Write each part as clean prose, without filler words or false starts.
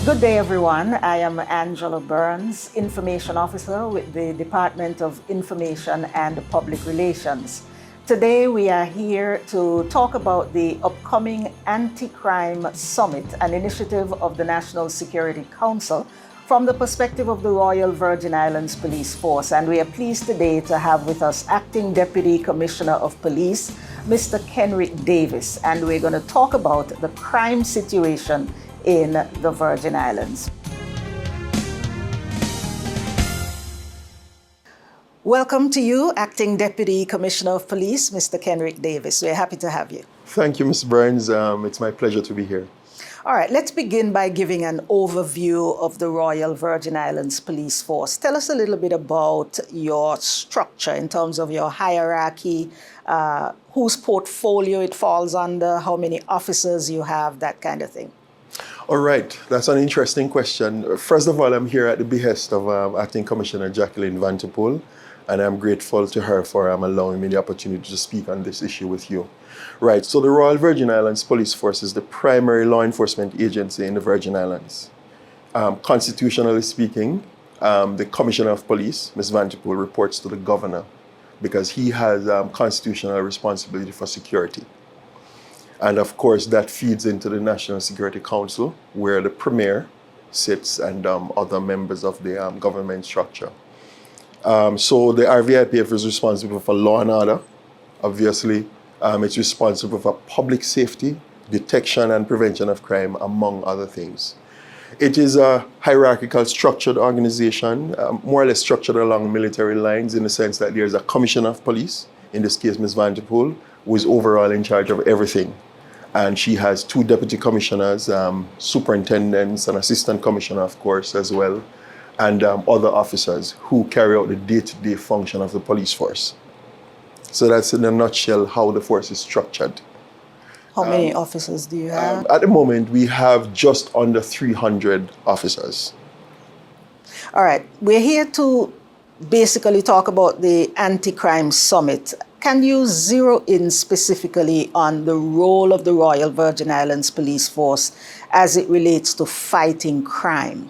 Good day, everyone. I am Angela Burns, Information Officer with the Department of Information and Public Relations. Today, we are here to talk about the upcoming Anti-Crime Summit, an initiative of the National Security Council from the perspective of the Royal Virgin Islands Police Force. And we are pleased today to have with us Acting Deputy Commissioner of Police, Mr. Kenrick Davis. And we're going to talk about the crime situation in the Virgin Islands. Welcome to you, Acting Deputy Commissioner of Police, Mr. Kenrick Davis. We're happy to have you. Thank you, Ms. Burns. It's my pleasure to be here. All right, let's begin by giving an overview of the Royal Virgin Islands Police Force. Tell us a little bit about your structure in terms of your hierarchy, whose portfolio it falls under, how many officers you have, that kind of thing. All right, that's an interesting question. First of all, I'm here at the behest of Acting Commissioner Jacqueline Vanterpool, and I'm grateful to her for allowing me the opportunity to speak on this issue with you. Right, so the Royal Virgin Islands Police Force is the primary law enforcement agency in the Virgin Islands. Constitutionally speaking, the Commissioner of Police, Ms. Vanterpool, reports to the Governor because he has constitutional responsibility for security. And of course, that feeds into the National Security Council, where the Premier sits and other members of the government structure. So the RVIPF is responsible for law and order. Obviously, it's responsible for public safety, detection and prevention of crime, among other things. It is a hierarchical structured organization, more or less structured along military lines in the sense that there's a Commissioner of Police, in this case Ms. Vanterpool, who is overall in charge of everything. And she has two deputy commissioners, superintendents, an assistant commissioner, of course, as well, and other officers who carry out the day-to-day function of the police force. So that's in a nutshell how the force is structured. How many officers do you have? At the moment, we have just under 300 officers. All right, we're here to basically talk about the Anti-Crime Summit. Can you zero in specifically on the role of the Royal Virgin Islands Police Force as it relates to fighting crime?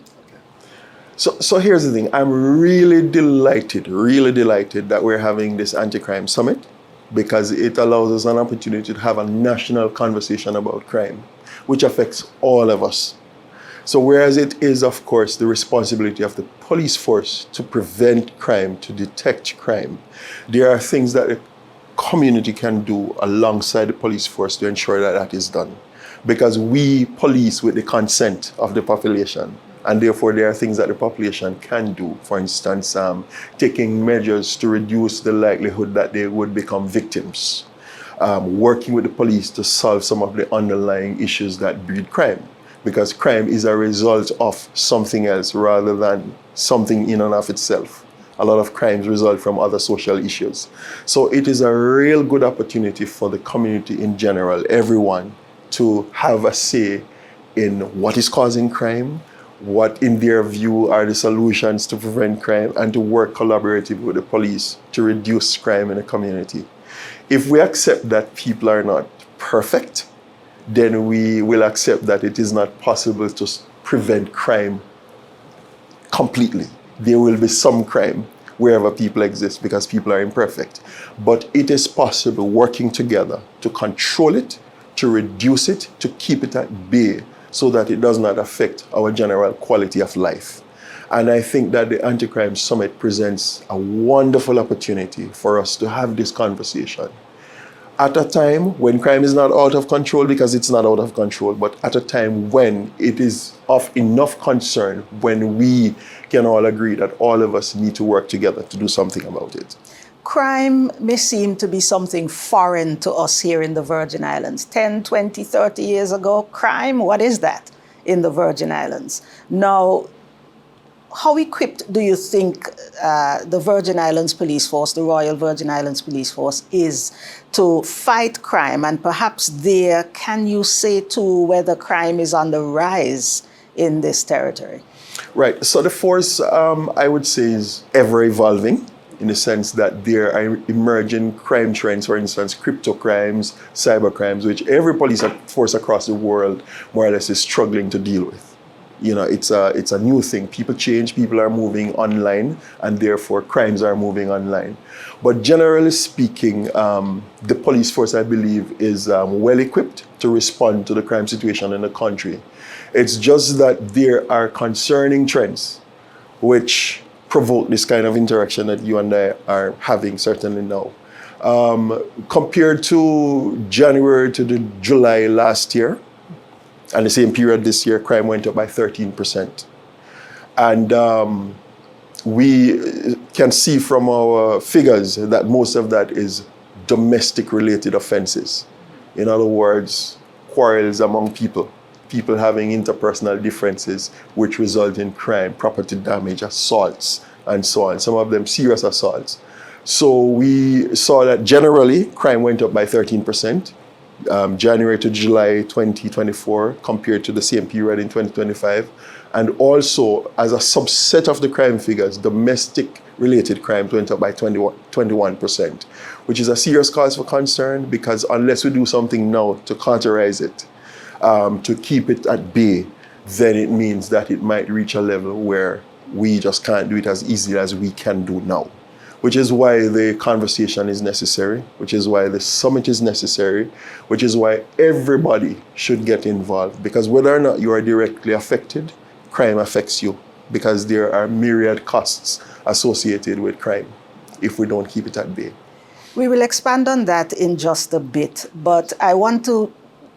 So here's the thing. I'm really delighted that we're having this anti-crime summit because it allows us an opportunity to have a national conversation about crime, which affects all of us. So whereas it is, of course, the responsibility of the police force to prevent crime, to detect crime, there are things that the community can do alongside the police force to ensure that that is done. Because we police with the consent of the population. And therefore, there are things that the population can do. For instance, taking measures to reduce the likelihood that they would become victims. Working with the police to solve some of the underlying issues that breed crime. Because crime is a result of something else rather than something in and of itself. A lot of crimes result from other social issues. So it is a real good opportunity for the community in general, everyone, to have a say in what is causing crime, what in their view are the solutions to prevent crime, and to work collaboratively with the police to reduce crime in the community. If we accept that people are not perfect, then we will accept that it is not possible to prevent crime completely. There will be some crime wherever people exist because people are imperfect. But it is possible working together to control it, to reduce it, to keep it at bay so that it does not affect our general quality of life. And I think that the Anti-Crime Summit presents a wonderful opportunity for us to have this conversation at a time when crime is not out of control, because it's not out of control, but at a time when it is of enough concern, when we can all agree that all of us need to work together to do something about it. Crime may seem to be something foreign to us here in the Virgin Islands. 10, 20, 30 years ago, crime, what is that in the Virgin Islands? Now, how equipped do you think the Virgin Islands Police Force, the Royal Virgin Islands Police Force, is to fight crime? And perhaps there, can you say too whether crime is on the rise in this territory? Right. So the force, I would say, is ever evolving in the sense that there are emerging crime trends, for instance, crypto crimes, cyber crimes, which every police force across the world more or less is struggling to deal with. It's a new thing. People change, people are moving online, and therefore crimes are moving online. But generally speaking, the police force, I believe, is well equipped to respond to the crime situation in the country. It's just that there are concerning trends which provoke this kind of interaction that you and I are having certainly now. Compared to January to the July last year, and the same period this year, crime went up by 13%. And we can see from our figures that most of that is domestic related offenses. In other words, quarrels among people having interpersonal differences which result in crime, property damage, assaults, and so on. Some of them serious assaults. So we saw that generally crime went up by 13%. January to July 2024 compared to the same period in 2025. And also, as a subset of the crime figures, domestic related crimes went up by 21%, which is a serious cause for concern, because unless we do something now to cauterize it, to keep it at bay, then it means that it might reach a level where we just can't do it as easily as we can do now. Which is why the conversation is necessary, which is why the summit is necessary, which is why everybody should get involved. Because whether or not you are directly affected, crime affects you, because there are myriad costs associated with crime if we don't keep it at bay. We will expand on that in just a bit, but I want to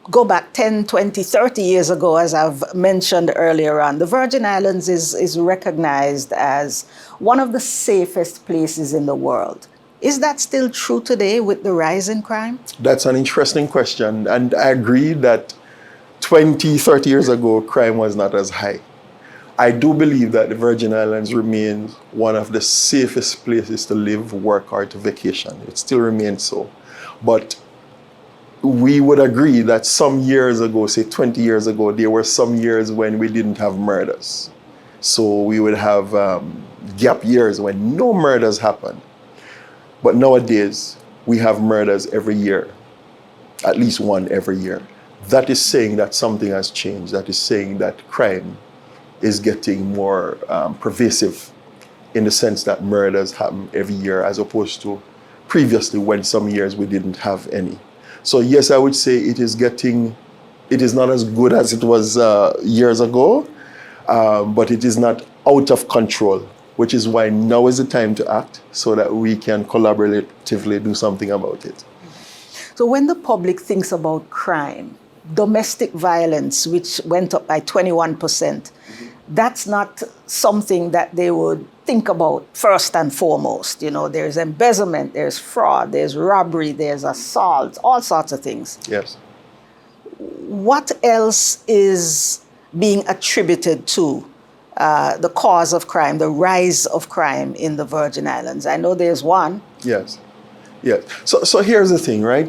go back 10, 20, 30 years ago, as I've mentioned earlier on. The Virgin Islands is recognized as one of the safest places in the world. Is that still true today with the rise in crime? That's an interesting question. And I agree that 20, 30 years ago, crime was not as high. I do believe that the Virgin Islands remains one of the safest places to live, work, or to vacation. It still remains so. But we would agree that some years ago, say 20 years ago, there were some years when we didn't have murders. So we would have gap years when no murders happened. But nowadays, we have murders every year, at least one every year. That is saying that something has changed. That is saying that crime is getting more pervasive, in the sense that murders happen every year, as opposed to previously when some years we didn't have any. So yes, I would say it is not as good as it was years ago, but it is not out of control, which is why now is the time to act so that we can collaboratively do something about it. So when the public thinks about crime, domestic violence, which went up by 21%, that's not something that they would think about first and foremost. There's embezzlement, there's fraud, there's robbery, there's assault, all sorts of things. Yes. What else is being attributed to the cause of crime, the rise of crime in the Virgin Islands? I know there's one. Yes. Yes. So here's the thing, right?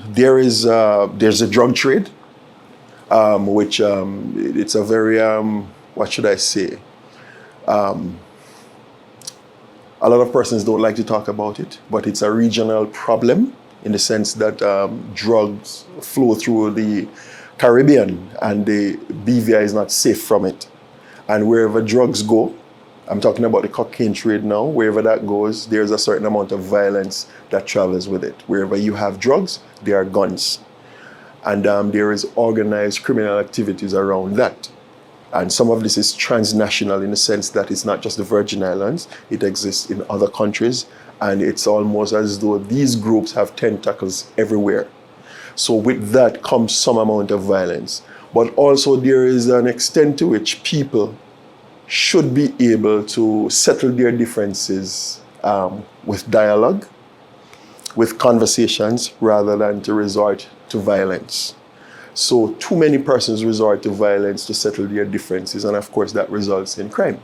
There's a drug trade, which it's a very what should I say? A lot of persons don't like to talk about it, but it's a regional problem in the sense that drugs flow through the Caribbean and the BVI is not safe from it. And wherever drugs go, I'm talking about the cocaine trade now, wherever that goes, there's a certain amount of violence that travels with it. Wherever you have drugs, there are guns. And there is organized criminal activities around that. And some of this is transnational in the sense that it's not just the Virgin Islands, it exists in other countries, and it's almost as though these groups have tentacles everywhere. So with that comes some amount of violence. But also there is an extent to which people should be able to settle their differences with dialogue, with conversations, rather than to resort to violence. So too many persons resort to violence to settle their differences, and of course that results in crime.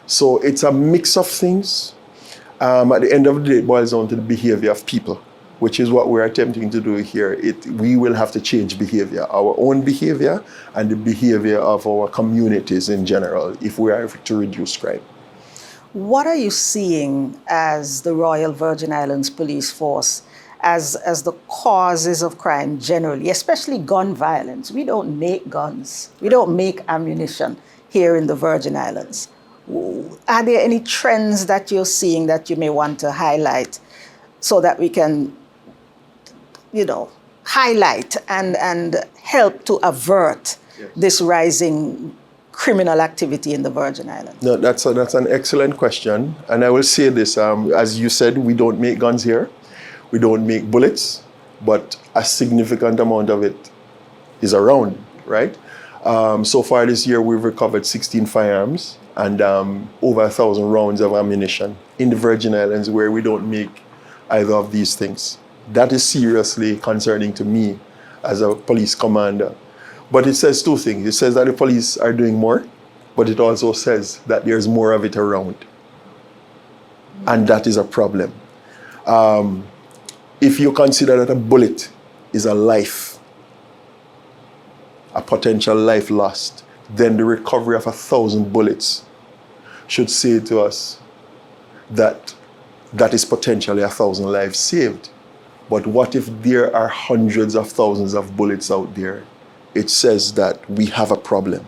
So it's a mix of things. At the end of the day, it boils down to the behavior of people, which is what we're attempting to do here. We will have to change behavior, our own behavior and the behavior of our communities in general, if we are to reduce crime. What are you seeing as the Royal Virgin Islands Police Force as the causes of crime generally, especially gun violence. We don't make guns. We don't make ammunition here in the Virgin Islands. Are there any trends that you're seeing that you may want to highlight so that we can, highlight and help to avert this rising criminal activity in the Virgin Islands? No, that's an excellent question. And I will say this, as you said, we don't make guns here. We don't make bullets, but a significant amount of it is around, right? So far this year, we've recovered 16 firearms and over 1,000 rounds of ammunition in the Virgin Islands where we don't make either of these things. That is seriously concerning to me as a police commander. But it says two things. It says that the police are doing more, but it also says that there's more of it around. And that is a problem. If you consider that a bullet is a life, a potential life lost, then the recovery of 1,000 bullets should say to us that that is potentially 1,000 lives saved. But what if there are hundreds of thousands of bullets out there? It says that we have a problem.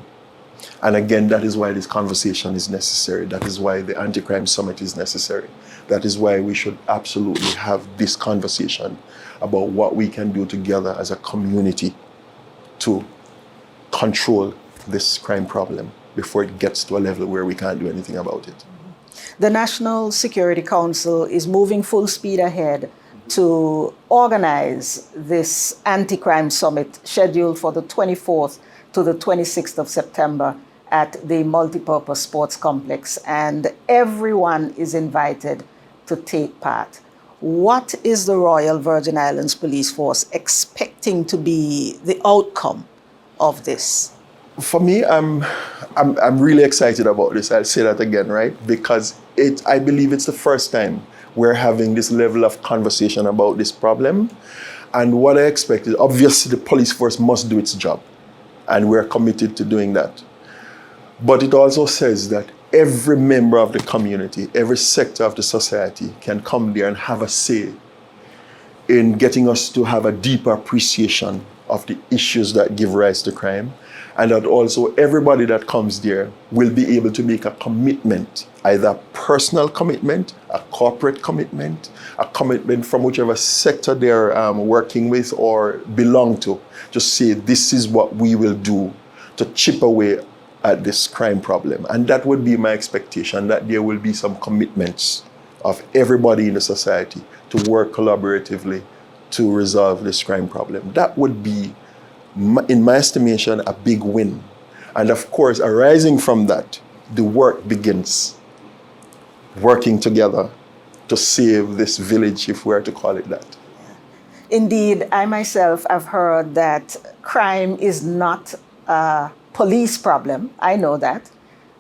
And again, that is why this conversation is necessary. That is why the Anti-Crime Summit is necessary. That is why we should absolutely have this conversation about what we can do together as a community to control this crime problem before it gets to a level where we can't do anything about it. The National Security Council is moving full speed ahead to organize this anti-crime summit scheduled for the 24th to the 26th of September at the Multipurpose Sports Complex, and everyone is invited to take part. What is the Royal Virgin Islands Police Force expecting to be the outcome of this? For me, I'm really excited about this. I'll say that again, right? Because I believe it's the first time we're having this level of conversation about this problem. And what I expect is, obviously, the police force must do its job. And we're committed to doing that. But it also says that every member of the community, every sector of the society can come there and have a say in getting us to have a deeper appreciation of the issues that give rise to crime. And that also everybody that comes there will be able to make a commitment, either a personal commitment, a corporate commitment, a commitment from whichever sector they're working with or belong to. Just say, this is what we will do to chip away at this crime problem. And that would be my expectation, that there will be some commitments of everybody in the society to work collaboratively to resolve this crime problem. That would be, in my estimation, a big win. And of course, arising from that, the work begins. Working together to save this village, if we are to call it that. Indeed, I myself have heard that crime is not a police problem. I know that.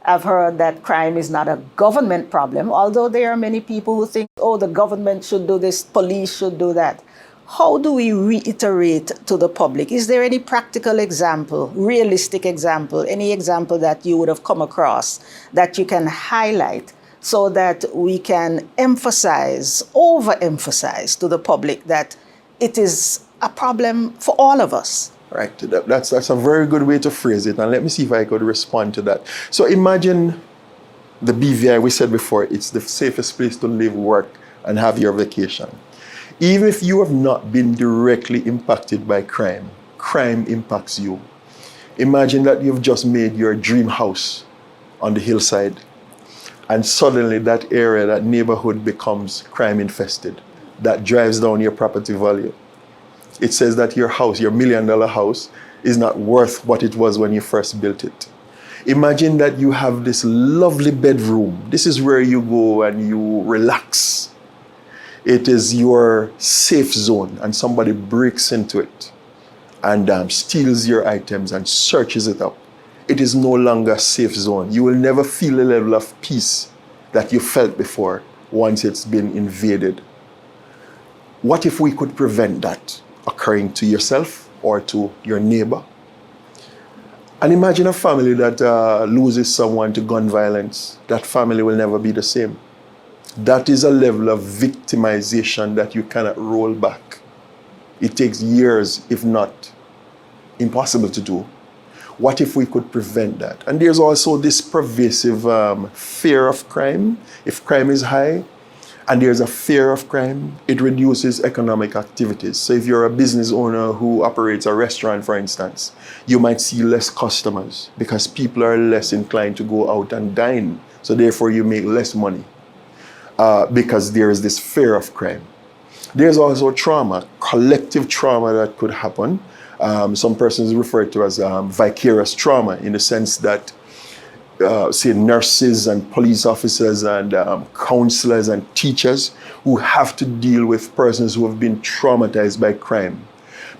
I've heard that crime is not a government problem, although there are many people who think, oh, the government should do this, police should do that. How do we reiterate to the public? Is there any practical example, realistic example, any example that you would have come across that you can highlight so that we can emphasize, overemphasize to the public that it is a problem for all of us? Right, that's a very good way to phrase it. And let me see if I could respond to that. So imagine the BVI, we said before, it's the safest place to live, work, and have your vacation. Even if you have not been directly impacted by crime, crime impacts you. Imagine that you've just made your dream house on the hillside, and suddenly that area, that neighborhood becomes crime infested. That drives down your property value. It says that your house, your $1 million house, is not worth what it was when you first built it. Imagine that you have this lovely bedroom. This is where you go and you relax. It is your safe zone, and somebody breaks into it and steals your items and searches it up. It is no longer a safe zone. You will never feel a level of peace that you felt before once it's been invaded. What if we could prevent that occurring to yourself or to your neighbor? And imagine a family that loses someone to gun violence. That family will never be the same. That is a level of victimization that you cannot roll back. It takes years, if not impossible to do. What if we could prevent that? And there's also this pervasive fear of crime. If crime is high and there's a fear of crime, it reduces economic activities. So if you're a business owner who operates a restaurant, for instance, you might see less customers because people are less inclined to go out and dine. So therefore you make less money because there is this fear of crime. There's also trauma, collective trauma that could happen. Some persons refer to as vicarious trauma in the sense that, say, nurses and police officers and counselors and teachers who have to deal with persons who have been traumatized by crime.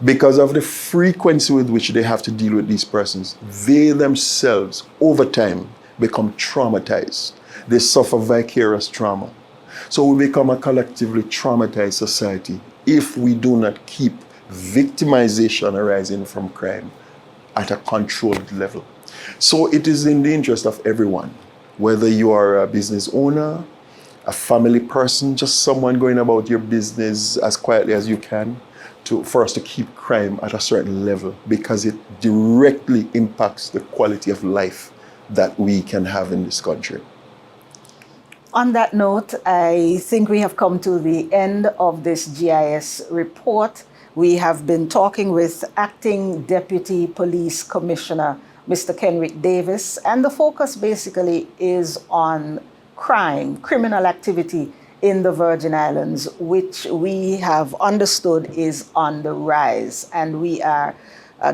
Because of the frequency with which they have to deal with these persons, they themselves, over time, become traumatized. They suffer vicarious trauma. So we become a collectively traumatized society if we do not keep victimization arising from crime at a controlled level. So it is in the interest of everyone, whether you are a business owner, a family person, just someone going about your business as quietly as you can, for us to keep crime at a certain level, because it directly impacts the quality of life that we can have in this country. On that note, I think we have come to the end of this GIS report. We have been talking with Acting Deputy Police Commissioner, Mr. Kenrick Davis, and the focus basically is on crime, criminal activity in the Virgin Islands, which we have understood is on the rise. And we are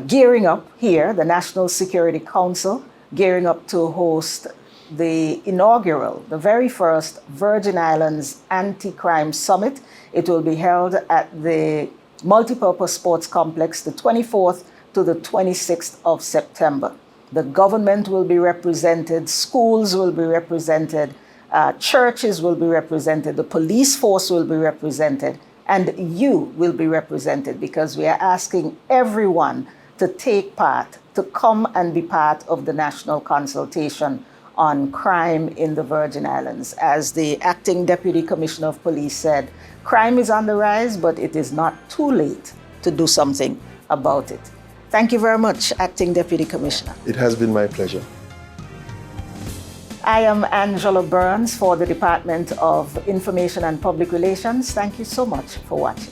gearing up here, the National Security Council, gearing up to host the inaugural, the very first Virgin Islands Anti-Crime Summit. It will be held at the Multipurpose Sports Complex the 24th to the 26th of September. The government will be represented, schools will be represented, churches will be represented, the police force will be represented, and you will be represented, because we are asking everyone to take part, to come and be part of the national consultation on crime in the Virgin Islands. As the Acting Deputy Commissioner of Police said, crime is on the rise, but it is not too late to do something about it. Thank you very much, Acting Deputy Commissioner. It has been my pleasure. I am Angela Burns for the Department of Information and Public Relations. Thank you so much for watching.